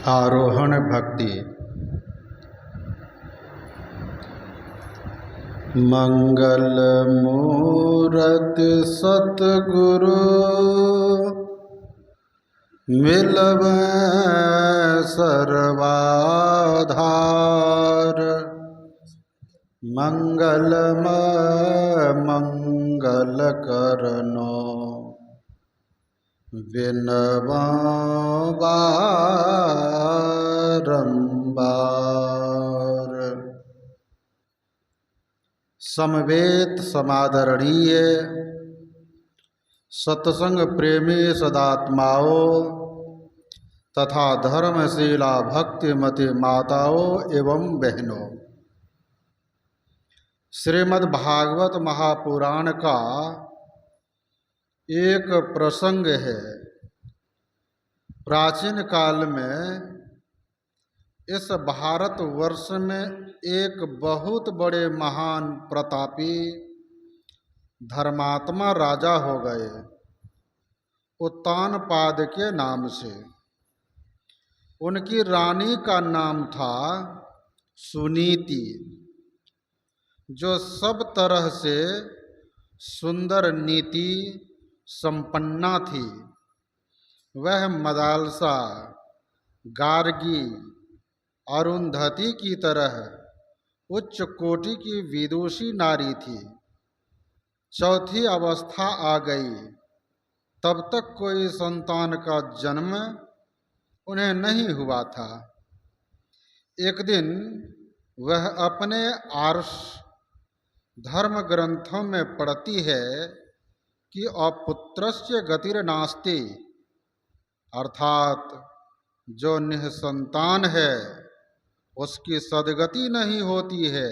आरोहण भक्ति। मंगल मूरति सतगुरु मिलबै सर्वाधार। मंगलमय मंगल करनो विनबा बारंबार। समवेत समादरणीय सत्संग प्रेमी सदात्माओं तथा धर्मशीला भक्तिमती माताओं एवं बहनों, श्रीमद् भागवत महापुराण का एक प्रसंग है। प्राचीन काल में इस भारतवर्ष में एक बहुत बड़े महान प्रतापी धर्मात्मा राजा हो गए, उत्तानपाद के नाम से। उनकी रानी का नाम था सुनीति, जो सब तरह से सुंदर नीति संपन्ना थी। वह मदालसा, गार्गी, अरुंधति की तरह उच्च कोटि की विदुषी नारी थी। चौथी अवस्था आ गई, तब तक कोई संतान का जन्म उन्हें नहीं हुआ था। एक दिन वह अपने आर्ष धर्म ग्रंथों में पढ़ती है कि अपुत्रस्य गतिर्नास्ति, अर्थात जो निःसंतान है उसकी सद्गति नहीं होती है।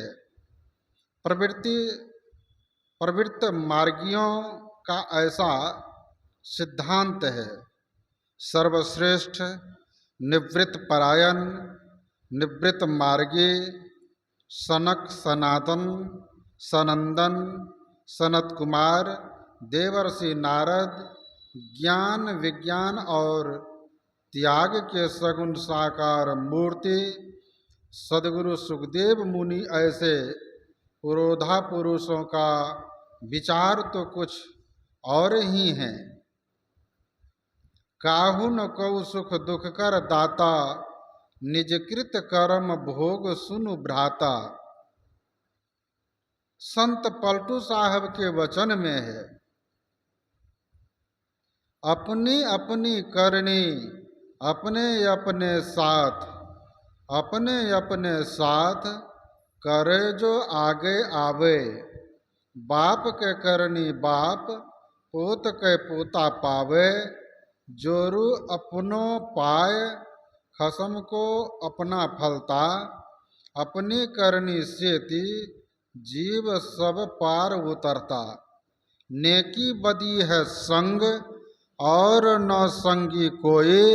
प्रवृत्त मार्गियों का ऐसा सिद्धांत है। सर्वश्रेष्ठ निवृत्त परायण निवृत्त मार्गी सनक सनातन सनंदन सनत कुमार देवर्षि नारद ज्ञान विज्ञान और त्याग के सगुण साकार मूर्ति सद्गुरु सुखदेव मुनि ऐसे पुरोधा पुरुषों का विचार तो कुछ और ही है। काहू न कऊ सुख दुख कर दाता, निजकृत कर्म भोग सुनु भ्राता। संत पलटू साहब के वचन में है, अपनी अपनी करनी अपने अपने साथ करे जो आगे आवे। बाप के करनी बाप पोत के पोता पावे। जोरु अपनो पाय खसम को अपना फलता। अपनी करनी सेती जीव सब पार उतरता। नेकी बदी है संग और न संगी कोई।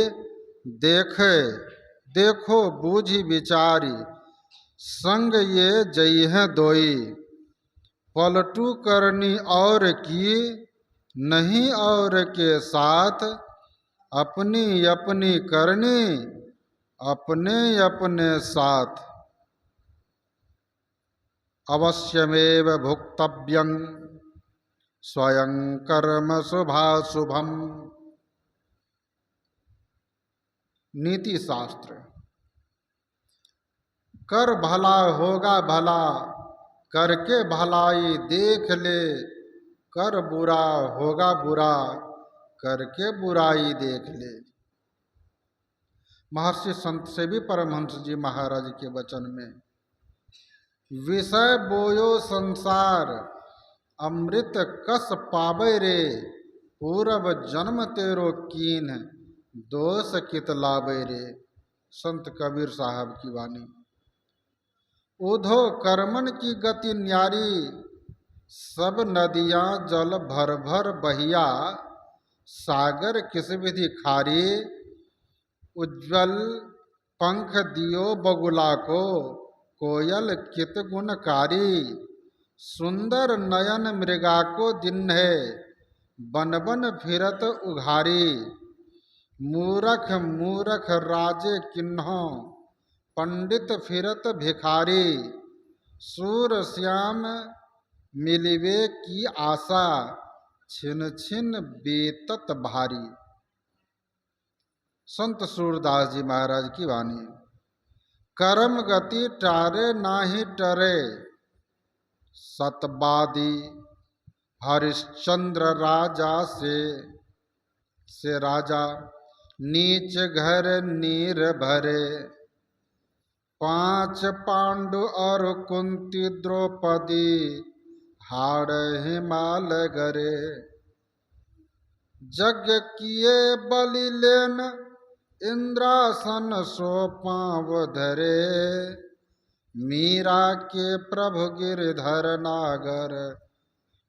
देखे देखो बूझी विचारी संग ये जई है दोई। पलटू करनी और की नहीं और के साथ। अपनी अपनी करनी अपने अपने साथ। अवश्यमेव भुक्तव्यं स्वयं कर्म शुभाशुभम। नीति शास्त्र। कर भला होगा भला, करके भलाई देख ले। कर बुरा होगा बुरा, करके बुराई देख ले। महर्षि संत सेवी परमहंस जी महाराज के वचन में, विषय बोयो संसार अमृत कस पावे रे। पूर्व जन्म तेरो कीन दोष कित लावे रे। संत कबीर साहब की वाणी। उधो कर्मन की गति न्यारी, सब नदियां जल भर भर बहिया। सागर किस विधि खारी, उज्ज्वल पंख दियो बगुला को। कोयल कित गुणकारी, सुंदर नयन मृगा को दिन है। बन बन फिरत उघारी, मूरख मूरख राजे किन्हों, पंडित फिरत भिखारी। सूर श्याम मिलिवे की आशा, छिन छिन बेतत भारी। संत सूरदास जी महाराज की वाणी। कर्म गति टारे नाही टरे, सतवादी हरिश्चंद्र राजा से राजा। नीच घर नीर भरे, 5 पांडु और कुंती द्रौपदी, हाड़ हिमाल गरे। यज्ञ किए बलि लेन, इंद्रासन सो पाँव धरे। मीरा के प्रभु गिरधर नागर,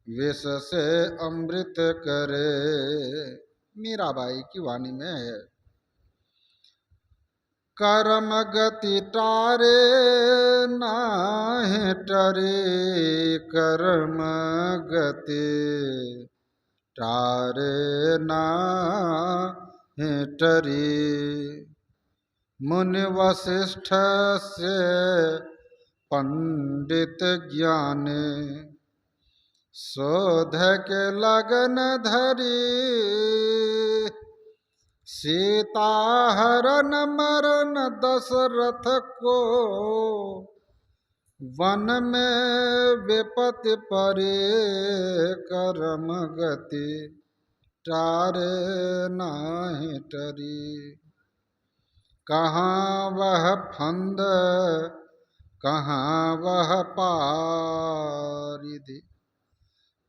विष से अमृत करे। मीराबाई की वाणी में है। कर्म गति टारे नाहि टरे, कर्म गति टारे नाहि टरी। मुनि वशिष्ठ से पंडित ज्ञानी, शोध के लगन धरी। सीता हरण मरण दशरथ को, वन में विपत्ति परे। कर्म गति टारे नाही टरी। कहाँ वह फंद कहाँ वह पारिधि,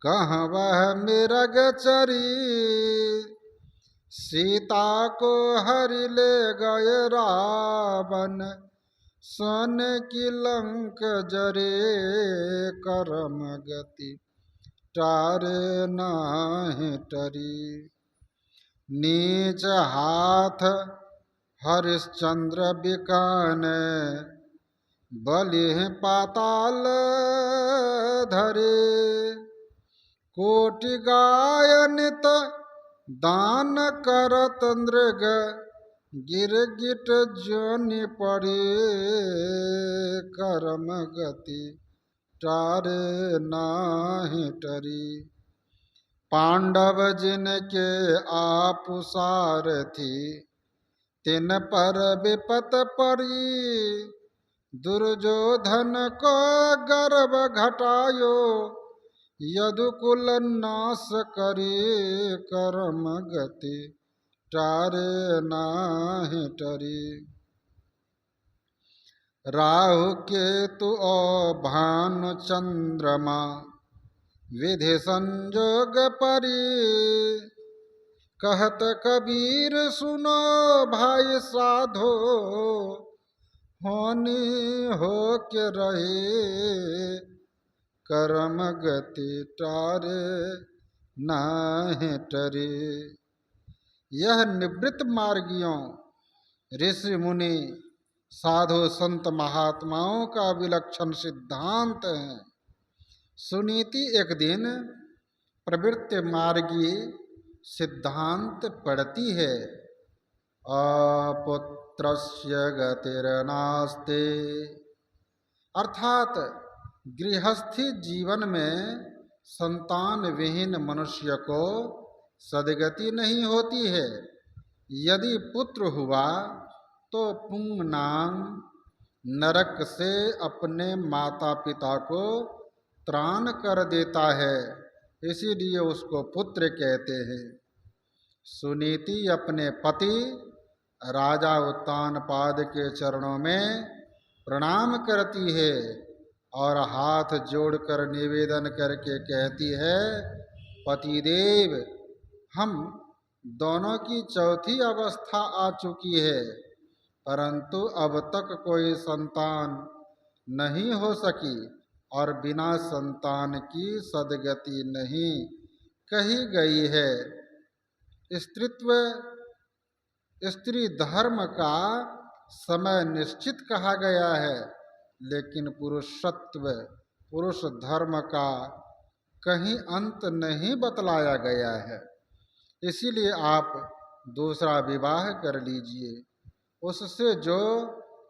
कहाँ वह मृग चरी। सीता को हरि ले गए रावण, सोन की लंक जरे। कर्म गति टारे नाही टरी। नीच हाथ हरिश्चंद्र बिकाने, बलि पाताल धरे। कोटि गाय नित दान करत नृग, गिरगिट जोनि पड़े। कर्म गति टारे नाही टरी। पांडव जिनके आप सारथी, तिन पर विपत पड़ी। दुर्योधन को गर्व घटायो, यदुकुल नाश करी। कर्म गति टारे नाही टरी। राहु केतु और भानु चंद्रमा, विधि संजोग परी। कहत कबीर सुनो भाई साधो, होनी हो के रहे। कर्म गति टारे नाहि टरे। यह निवृत्त मार्गियों, ऋषि मुनि, साधु संत महात्माओं का विलक्षण सिद्धांत है। सुनीति एक दिन प्रवृत्ति मार्गी सिद्धांत पढ़ती है। अपुत्रस्य गतिर्नास्ति, अर्थात गृहस्थी जीवन में संतान विहीन मनुष्य को सदगति नहीं होती है। यदि पुत्र हुआ तो पुंगनाम नरक से अपने माता पिता को त्राण कर देता है, इसीलिए उसको पुत्र कहते हैं। सुनीति अपने पति राजा उत्तानपाद के चरणों में प्रणाम करती है और हाथ जोड़कर निवेदन करके कहती है, पतिदेव, हम दोनों की चौथी अवस्था आ चुकी है, परंतु अब तक कोई संतान नहीं हो सकी और बिना संतान की सदगति नहीं कही गई है। स्त्री धर्म का समय निश्चित कहा गया है, लेकिन पुरुषत्व पुरुष धर्म का कहीं अंत नहीं बतलाया गया है। इसीलिए आप दूसरा विवाह कर लीजिए। उससे जो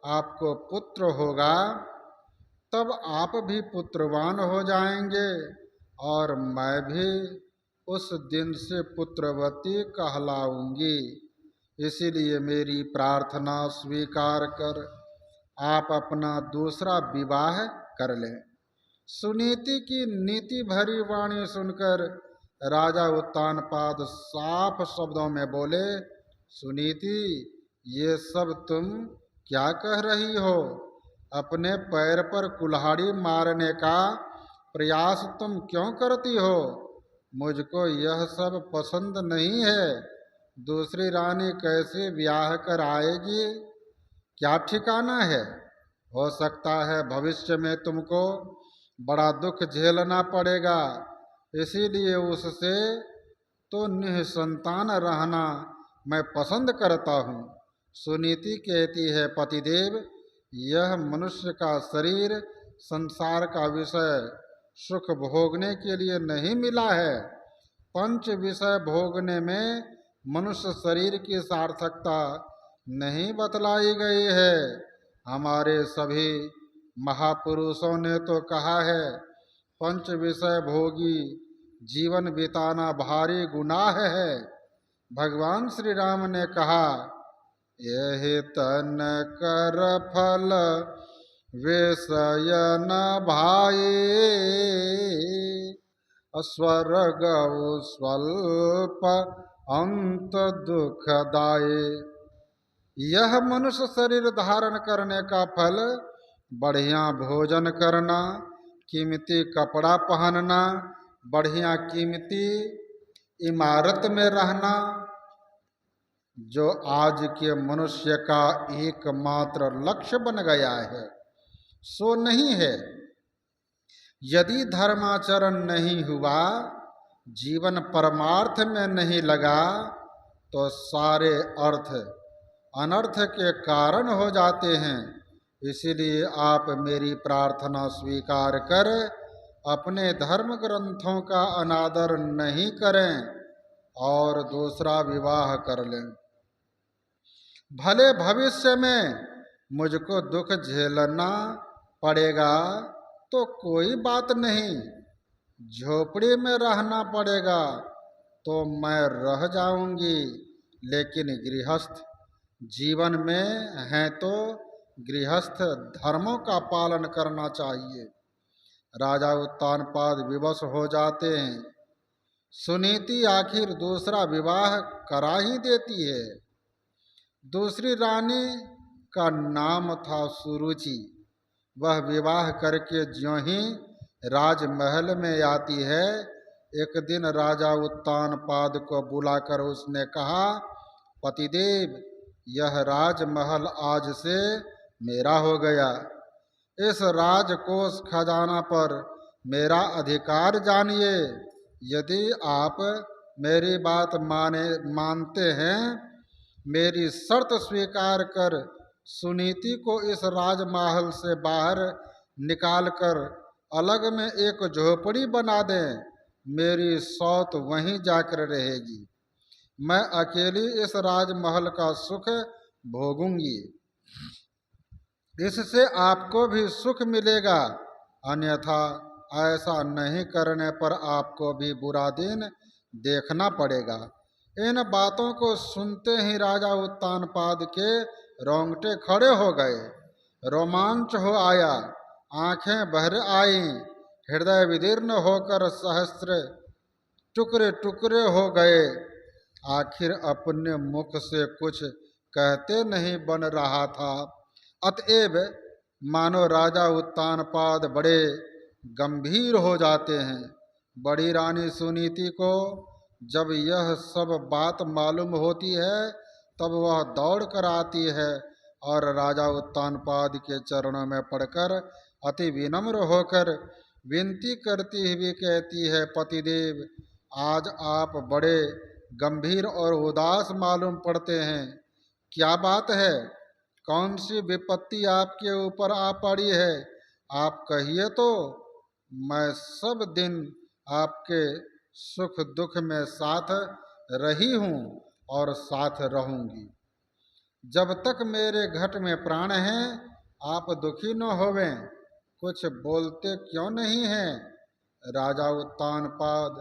आपको पुत्र होगा तब आप भी पुत्रवान हो जाएंगे और मैं भी उस दिन से पुत्रवती कहलाऊंगी। इसीलिए मेरी प्रार्थना स्वीकार कर आप अपना दूसरा विवाह कर लें। सुनीति की नीति भरी वाणी सुनकर राजा उत्तानपाद साफ शब्दों में बोले, सुनीति, ये सब तुम क्या कह रही हो? अपने पैर पर कुल्हाड़ी मारने का प्रयास तुम क्यों करती हो? मुझको यह सब पसंद नहीं है। दूसरी रानी कैसे ब्याह कर आएगी? क्या ठिकाना है? हो सकता है भविष्य में तुमको बड़ा दुख झेलना पड़ेगा। इसीलिए उससे तो निसंतान रहना मैं पसंद करता हूँ। सुनीति कहती है, पतिदेव, यह मनुष्य का शरीर संसार का विषय सुख भोगने के लिए नहीं मिला है। पंच विषय भोगने में मनुष्य शरीर की सार्थकता नहीं बतलाई गई है। हमारे सभी महापुरुषों ने तो कहा है, पंच विषय भोगी जीवन बिताना भारी गुनाह है। भगवान श्री राम ने कहा, यही तन कर फल विषय न भाई, स्वर्ग स्वल्प अंत दुखदायी। यह मनुष्य शरीर धारण करने का फल बढ़िया भोजन करना, कीमती कपड़ा पहनना, बढ़िया कीमती इमारत में रहना, जो आज के मनुष्य का एकमात्र लक्ष्य बन गया है, सो नहीं है। यदि धर्माचरण नहीं हुआ, जीवन परमार्थ में नहीं लगा, तो सारे अर्थ अनर्थ के कारण हो जाते हैं। इसीलिए आप मेरी प्रार्थना स्वीकार कर अपने धर्म ग्रंथों का अनादर नहीं करें और दूसरा विवाह कर लें। भले भविष्य में मुझको दुख झेलना पड़ेगा तो कोई बात नहीं, झोपड़ी में रहना पड़ेगा तो मैं रह जाऊंगी, लेकिन गृहस्थ जीवन में हैं तो गृहस्थ धर्मों का पालन करना चाहिए। राजा उत्तानपाद विवश हो जाते हैं। सुनीति आखिर दूसरा विवाह करा ही देती है। दूसरी रानी का नाम था सुरुचि। वह विवाह करके ज्यों ही राजमहल में आती है, एक दिन राजा उत्तानपाद को बुलाकर उसने कहा, पतिदेव, यह राजमहल आज से मेरा हो गया। इस राजकोष खजाना पर मेरा अधिकार जानिए। यदि आप मेरी बात मानते हैं, मेरी शर्त स्वीकार कर सुनीति को इस राजमहल से बाहर निकालकर अलग में एक झोपड़ी बना दें। मेरी सौत वहीं जाकर रहेगी। मैं अकेली इस राजमहल का सुख भोगूंगी। इससे आपको भी सुख मिलेगा, अन्यथा ऐसा नहीं करने पर आपको भी बुरा दिन देखना पड़ेगा। इन बातों को सुनते ही राजा उत्तानपाद के रोंगटे खड़े हो गए, रोमांच हो आया, आंखें बहर आईं, हृदय विदीर्ण होकर सहस्त्र टुकड़े टुकड़े हो गए। आखिर अपने मुख से कुछ कहते नहीं बन रहा था। अतएव मानो राजा उत्तानपाद बड़े गंभीर हो जाते हैं। बड़ी रानी सुनीति को जब यह सब बात मालूम होती है, तब वह दौड़ कर आती है और राजा उत्तानपाद के चरणों में पड़कर अति विनम्र होकर विनती करती हुई कहती है, पतिदेव, आज आप बड़े गंभीर और उदास मालूम पड़ते हैं। क्या बात है? कौन सी विपत्ति आपके ऊपर आ पड़ी है? आप कहिए तो मैं सब दिन आपके सुख दुख में साथ रही हूँ। और साथ रहूंगी। जब तक मेरे घट में प्राण हैं आप दुखी न होवें। कुछ बोलते क्यों नहीं हैं? राजा उत्तानपाद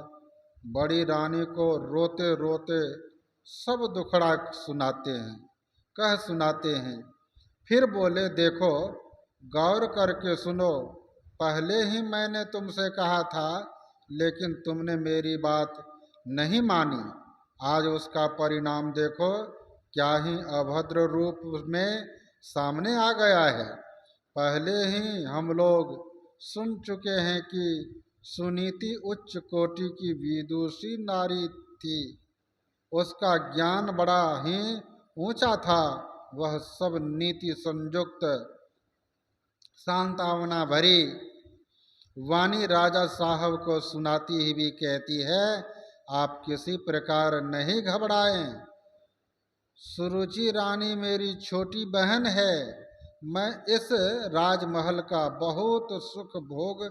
बड़ी रानी को रोते रोते सब दुखड़ा सुनाते हैं। फिर बोले, देखो गौर करके सुनो, पहले ही मैंने तुमसे कहा था लेकिन तुमने मेरी बात नहीं मानी। आज उसका परिणाम देखो, क्या ही अभद्र रूप में सामने आ गया है। पहले ही हम लोग सुन चुके हैं कि सुनीति उच्च कोटि की विदुषी नारी थी। उसका ज्ञान बड़ा ही ऊंचा था। वह सब नीति संयुक्त सांत्वना भरी वाणी राजा साहब को सुनाती ही भी कहती है, आप किसी प्रकार नहीं घबराएं। सुरुचि रानी मेरी छोटी बहन है। मैं इस राजमहल का बहुत सुख भोग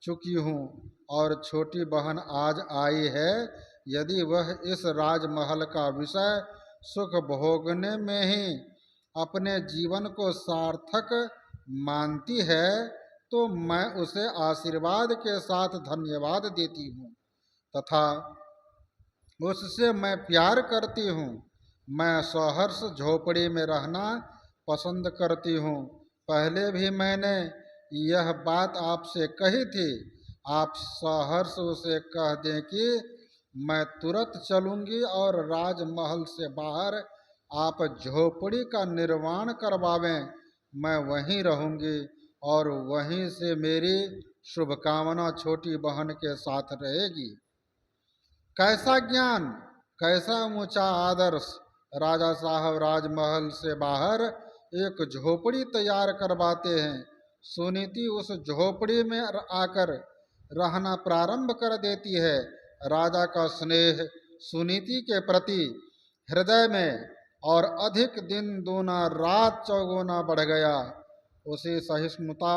चुकी हूँ और छोटी बहन आज आई है। यदि वह इस राजमहल का विषय सुख भोगने में ही अपने जीवन को सार्थक मानती है तो मैं उसे आशीर्वाद के साथ धन्यवाद देती हूँ तथा उससे मैं प्यार करती हूँ। मैं सहर्ष झोपड़ी में रहना पसंद करती हूँ। पहले भी मैंने यह बात आपसे कही थी। आप सहर्ष उसे कह दें कि मैं तुरंत चलूँगी और राजमहल से बाहर आप झोपड़ी का निर्माण करवावें। मैं वहीं रहूँगी और वहीं से मेरी शुभकामना छोटी बहन के साथ रहेगी। कैसा ज्ञान, कैसा ऊंचा आदर्श। राजा साहब राजमहल से बाहर एक झोपड़ी तैयार करवाते हैं। सुनीति उस झोपड़ी में आकर रहना प्रारंभ कर देती है। राजा का स्नेह सुनीति के प्रति हृदय में और अधिक दिन दूना रात चौगुना बढ़ गया। उसी सहिष्णुता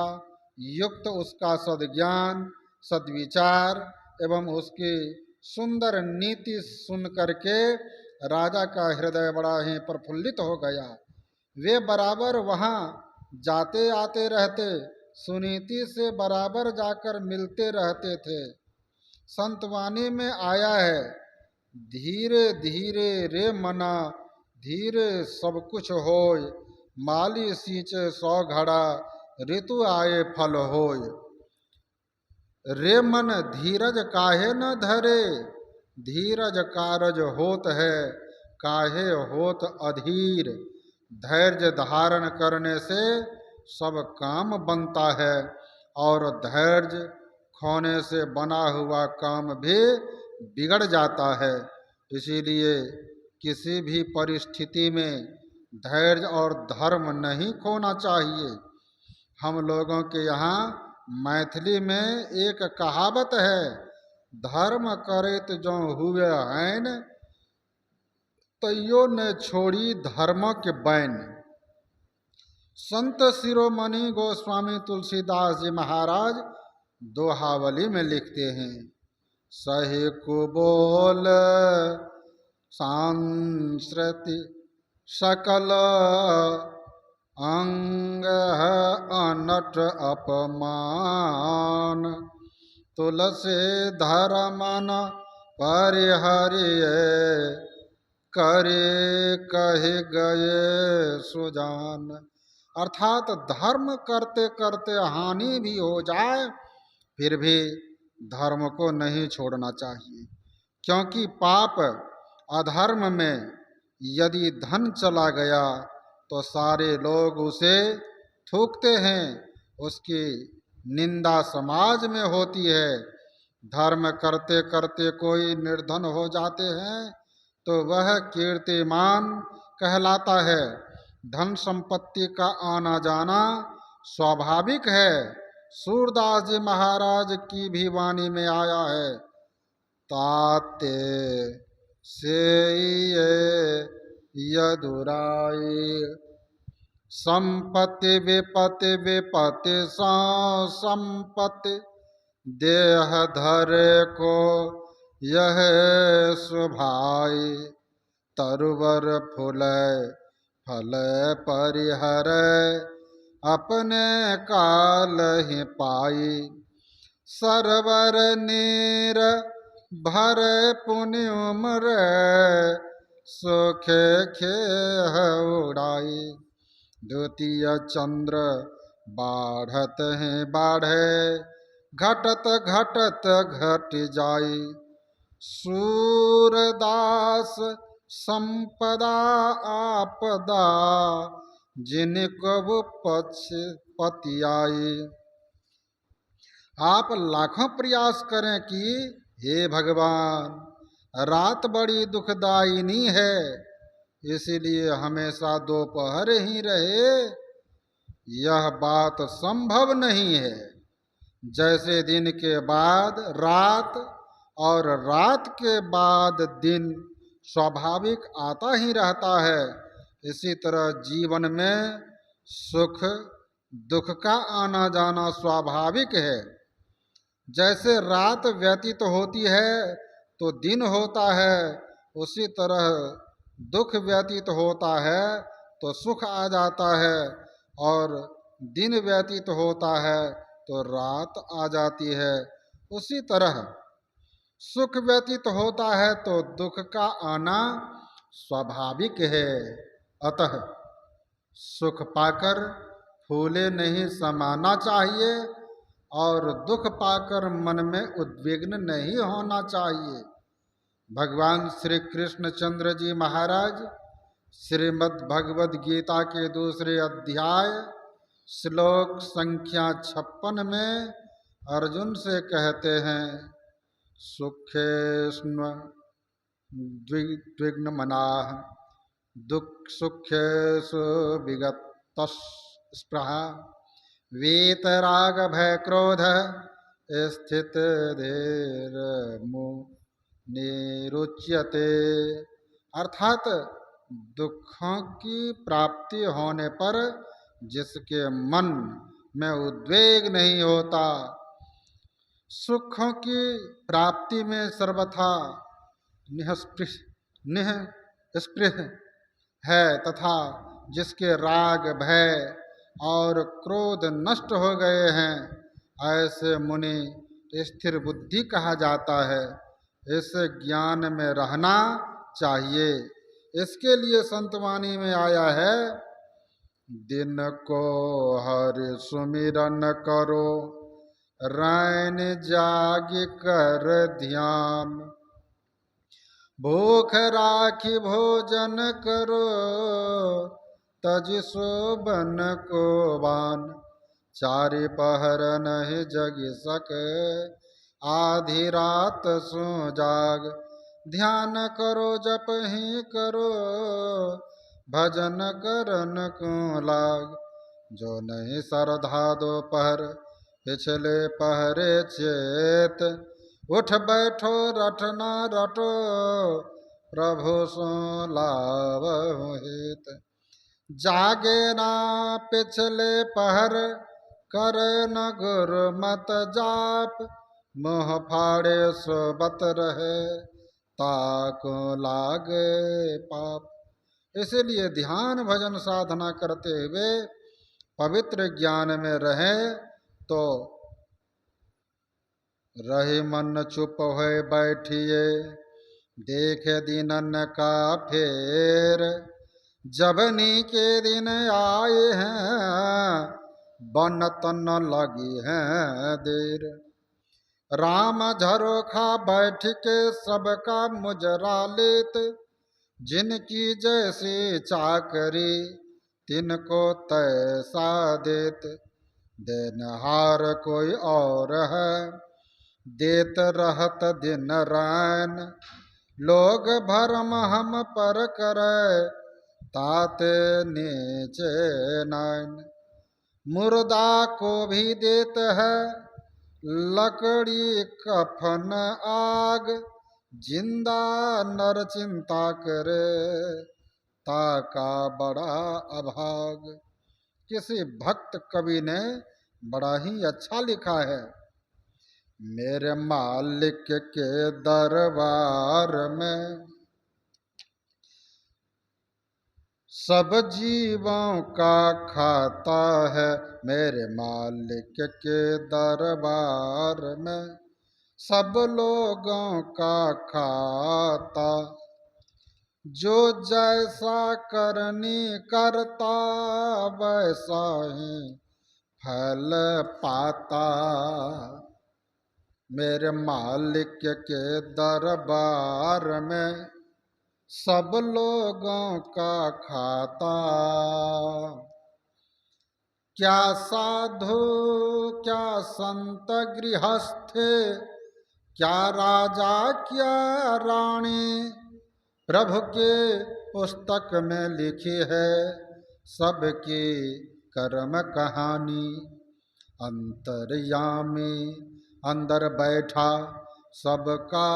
युक्त उसका सद्ज्ञान सद्विचार एवं उसकी सुंदर नीति सुन करके राजा का हृदय बड़ा ही प्रफुल्लित हो गया। वे बराबर वहाँ जाते आते रहते, सुनीति से बराबर जाकर मिलते रहते थे। संतवाणी में आया है, धीरे धीरे रे मना धीरे सब कुछ होय, माली सींचे 100 घड़ा ऋतु आए फल होय। रे मन धीरज काहे न धरे, धीरज कारज होत है, काहे होत अधीर। धैर्य धारण करने से सब काम बनता है और धैर्य खोने से बना हुआ काम भी बिगड़ जाता है। इसीलिए किसी भी परिस्थिति में धैर्य और धर्म नहीं खोना चाहिए। हम लोगों के यहाँ मैथिली में एक कहावत है, धर्म करेत जो हुए हैन, तैयो ने छोड़ी धर्म के बैन। संत शिरोमणि गोस्वामी तुलसीदास जी महाराज दोहावली में लिखते हैं, सही कुबोल सांस्कृति सकल अंग अनट अपमान, तुलसी धर्मन परिहरिय करे कहे गए सुजान। अर्थात धर्म करते करते हानि भी हो जाए फिर भी धर्म को नहीं छोड़ना चाहिए, क्योंकि पाप अधर्म में यदि धन चला गया तो सारे लोग उसे थूकते हैं, उसकी निंदा समाज में होती है। धर्म करते करते कोई निर्धन हो जाते हैं तो वह कीर्तिमान कहलाता है। धन संपत्ति का आना जाना स्वाभाविक है। सूरदास जी महाराज की भी वाणी में आया है, ताते से यदुराई, संपत्ति विपत्ति विपत्ति संपत्ति, देह धरे को यह सुभाई, तरुवर फूलै फलै परिहरै, अपने काल ही पाई। सरवर नीर भर पुनि उमर, सुखे खेह उड़ाई। द्वितीय चंद्र बाढ़त है बाढ़े, घटत घटत घट जाई। सूरदास संपदा आपदा, जिनको पति आई। आप लाखों प्रयास करें कि हे भगवान, रात बड़ी दुखदायिनी है, इसीलिए हमेशा दोपहर ही रहे, यह बात संभव नहीं है। जैसे दिन के बाद रात और रात के बाद दिन स्वाभाविक आता ही रहता है, इसी तरह जीवन में सुख दुख का आना जाना स्वाभाविक है। जैसे रात व्यतीत होती है तो दिन होता है, उसी तरह दुख व्यतीत होता है तो सुख आ जाता है, और दिन व्यतीत होता है तो रात आ जाती है। उसी तरह सुख व्यतीत होता है तो दुख का आना स्वाभाविक है। अतः सुख पाकर फूले नहीं समाना चाहिए, और दुख पाकर मन में उद्विग्न नहीं होना चाहिए। भगवान श्री कृष्ण चंद्र जी महाराज श्रीमद् भगवद गीता के दूसरे अध्याय श्लोक संख्या 56 में अर्जुन से कहते हैं, सुखेस्म द्विग्न मनाः दुख सुखेषु विगत स्पृहा, वीतराग भय क्रोध स्थित धीर निरुच्यते। अर्थात दुखों की प्राप्ति होने पर जिसके मन में उद्वेग नहीं होता, सुखों की प्राप्ति में सर्वथा निःस्पृह है, तथा जिसके राग भय और क्रोध नष्ट हो गए हैं, ऐसे मुनि स्थिर बुद्धि कहा जाता है। इस ज्ञान में रहना चाहिए। इसके लिए संतवाणी में आया है, दिन को हरि सुमिरन करो, रैन जाग कर ध्यान, भूख राखी भोजन करो, तज सोबन को बान, चारि पहर नहीं जग सके, आधी रात सो जाग, ध्यान करो जप ही करो, भजन करन को लाग, जो नहीं श्रद्धा दोपहर पिछले पहरे चेत, उठ बैठो रटना रटो, प्रभु सो लावहु हित, जागे ना पिछले पहर, करे न गुरु मत जाप, मोह फाड़े सोबत रहे, ताको लागे पाप। इसलिए ध्यान भजन साधना करते हुए पवित्र ज्ञान में रहे तो रही मन चुप होए बैठिए, देखे दिनन का फेर, जबनी के दिन आए हैं, बन तन लगी है देर, राम झरोखा बैठ के सबका मुजरा लेत, जिनकी जैसी चाकरी तिनको तैसा देत, देनहार कोई और है, देत रहत दिन रैन, लोग भरम हम पर करे, ताते नीचे नैन, मुर्दा को भी देत है, लकड़ी कफन आग, जिंदा नर चिंता करे, ताका बड़ा अभाग। किसी भक्त कवि ने बड़ा ही अच्छा लिखा है, मेरे मालिक के दरबार में सब जीवों का खाता है मेरे मालिक के दरबार में, सब लोगों का खाता। जो जैसा करनी करता वैसा ही फल पाता। मेरे मालिक के दरबार में सब लोगों का खाता। क्या साधु क्या संत गृहस्थ, क्या राजा क्या रानी, प्रभु के पुस्तक में लिखी है सबकी कर्म कहानी। अंतर्यामी अंदर बैठा सबका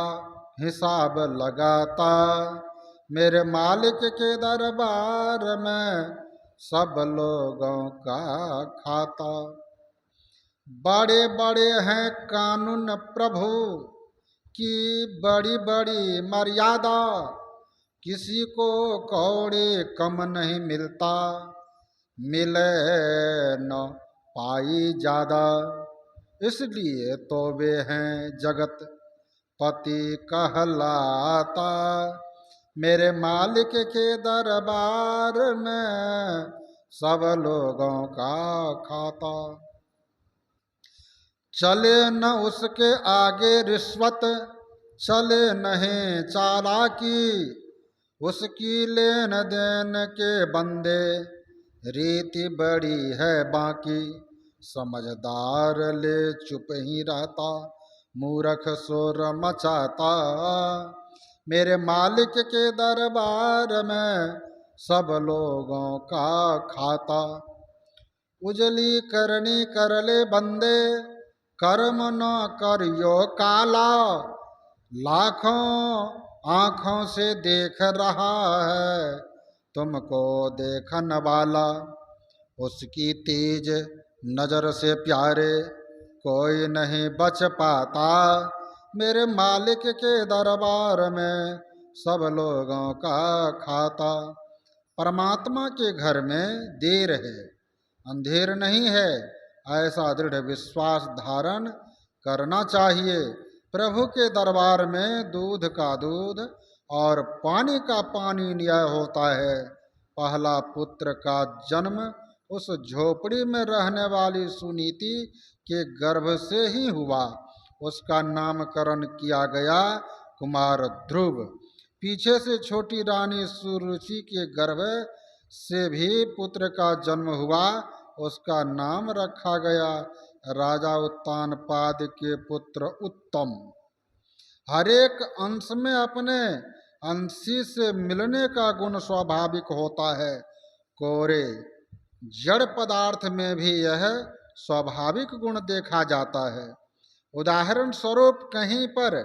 हिसाब लगाता। मेरे मालिक के दरबार में सब लोगों का खाता। बड़े बड़े हैं कानून प्रभु की बड़ी बड़ी मर्यादा, किसी को कौड़े कम नहीं मिलता, मिले न पाई ज्यादा। इसलिए तो वे हैं जगत पति कहलाता। मेरे मालिक के दरबार में सब लोगों का खाता। चले न उसके आगे रिश्वत, चले नहीं चालाकी, उसकी लेन देन के बंदे रीति बड़ी है बाकी। समझदार ले चुप ही रहता, मूर्ख शोर मचाता। मेरे मालिक के दरबार में सब लोगों का खाता। उजली करनी कर ले बंदे, कर्म न करियो काला। लाखों आँखों से देख रहा है तुमको देखन वाला। उसकी तेज नजर से प्यारे कोई नहीं बच पाता। मेरे मालिक के दरबार में सब लोगों का खाता। परमात्मा के घर में देर है अंधेर नहीं है, ऐसा दृढ़ विश्वास धारण करना चाहिए। प्रभु के दरबार में दूध का दूध और पानी का पानी न्याय होता है। पहला पुत्र का जन्म उस झोपड़ी में रहने वाली सुनीति के गर्भ से ही हुआ। उसका नामकरण किया गया कुमार ध्रुव। पीछे से छोटी रानी सुरुचि के गर्भ से भी पुत्र का जन्म हुआ, उसका नाम रखा गया राजा उत्तानपाद के पुत्र उत्तम। हरेक अंश में अपने अंशी से मिलने का गुण स्वाभाविक होता है। कोरे जड़ पदार्थ में भी यह स्वाभाविक गुण देखा जाता है। उदाहरण स्वरूप कहीं पर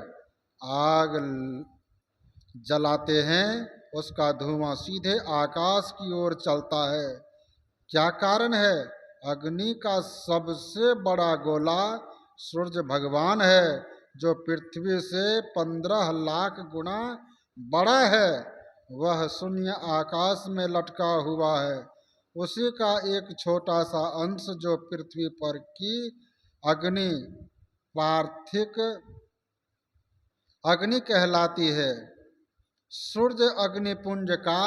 आग जलाते हैं, उसका धुआं सीधे आकाश की ओर चलता है। क्या कारण है? अग्नि का सबसे बड़ा गोला सूर्य भगवान है, जो पृथ्वी से 15 लाख गुना बड़ा है। वह शून्य आकाश में लटका हुआ है। उसी का एक छोटा सा अंश जो पृथ्वी पर की अग्नि पार्थिक अग्नि कहलाती है। सूर्य अग्निपुंज का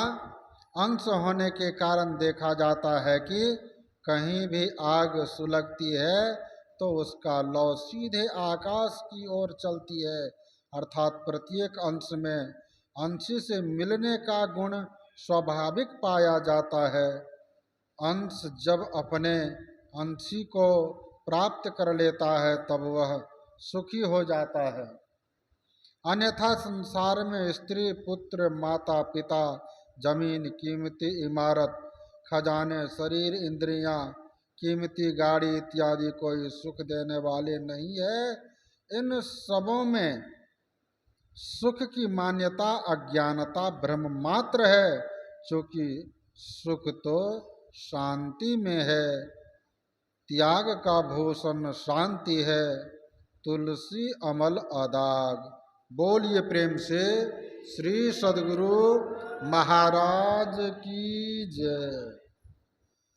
अंश होने के कारण देखा जाता है कि कहीं भी आग सुलगती है तो उसका लौ सीधे आकाश की ओर चलती है। अर्थात प्रत्येक अंश में अंशी से मिलने का गुण स्वाभाविक पाया जाता है। अंश जब अपने अंशी को प्राप्त कर लेता है तब वह सुखी हो जाता है। अन्यथा संसार में स्त्री पुत्र माता पिता जमीन कीमती इमारत खजाने शरीर इंद्रियां कीमती गाड़ी इत्यादि कोई सुख देने वाले नहीं है। इन सबों में सुख की मान्यता अज्ञानता भ्रम मात्र है, क्योंकि सुख तो शांति में है। त्याग का भूषण शांति है, तुलसी अमल अदाग। बोलिए प्रेम से श्री सद्गुरु महाराज की जय।